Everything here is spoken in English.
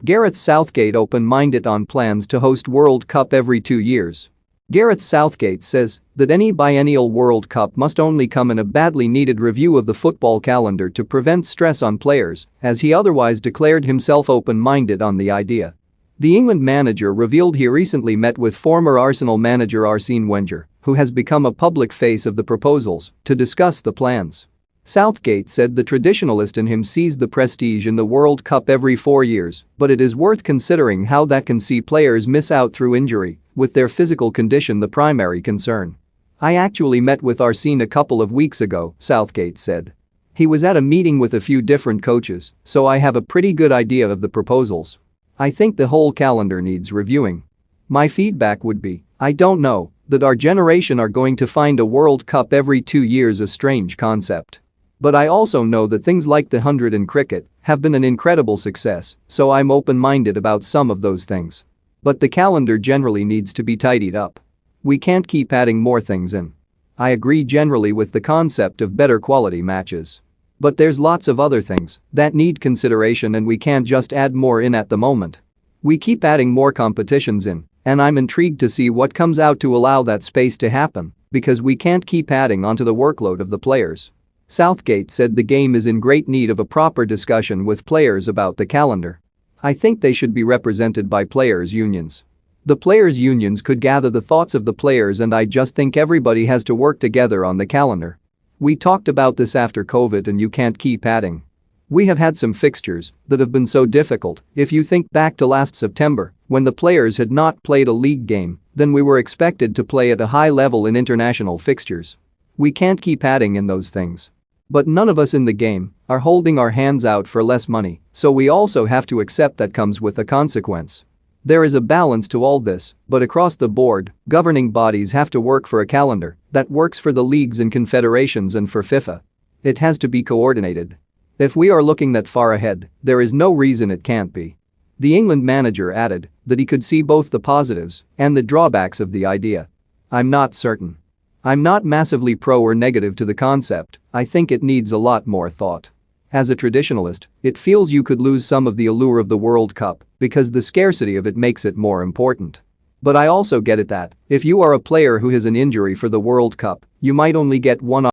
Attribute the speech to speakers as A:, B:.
A: Gareth Southgate open-minded on plans to host World Cup every 2 years. Gareth Southgate says that any biennial World Cup must only come in a badly needed review of the football calendar to prevent stress on players, as he otherwise declared himself open-minded on the idea. The England manager revealed he recently met with former Arsenal manager Arsene Wenger, who has become a public face of the proposals, to discuss the plans. Southgate said the traditionalist in him sees the prestige in the World Cup every 4 years, but it is worth considering how that can see players miss out through injury, with their physical condition the primary concern. "I actually met with Arsene a couple of weeks ago," Southgate said. "He was at a meeting with a few different coaches, so I have a pretty good idea of the proposals. I think the whole calendar needs reviewing. My feedback would be, I don't know, that our generation are going to find a World Cup every 2 years a strange concept. But I also know that things like the 100 in cricket have been an incredible success, so I'm open-minded about some of those things. But the calendar generally needs to be tidied up. We can't keep adding more things in. I agree generally with the concept of better quality matches. But there's lots of other things that need consideration and we can't just add more in at the moment. We keep adding more competitions in, and I'm intrigued to see what comes out to allow that space to happen, because we can't keep adding onto the workload of the players." Southgate said the game is in great need of a proper discussion with players about the calendar. "I think they should be represented by players' unions. The players' unions could gather the thoughts of the players and I just think everybody has to work together on the calendar. We talked about this after COVID and you can't keep adding. We have had some fixtures that have been so difficult. If you think back to last September, when the players had not played a league game, then we were expected to play at a high level in international fixtures. We can't keep adding in those things. But none of us in the game are holding our hands out for less money, so we also have to accept that comes with a consequence. There is a balance to all this, but across the board, governing bodies have to work for a calendar that works for the leagues and confederations and for FIFA. It has to be coordinated. If we are looking that far ahead, there is no reason it can't be." The England manager added that he could see both the positives and the drawbacks of the idea. "I'm not certain. I'm not massively pro or negative to the concept, I think it needs a lot more thought. As a traditionalist, it feels you could lose some of the allure of the World Cup because the scarcity of it makes it more important. But I also get it that if you are a player who has an injury for the World Cup, you might only get one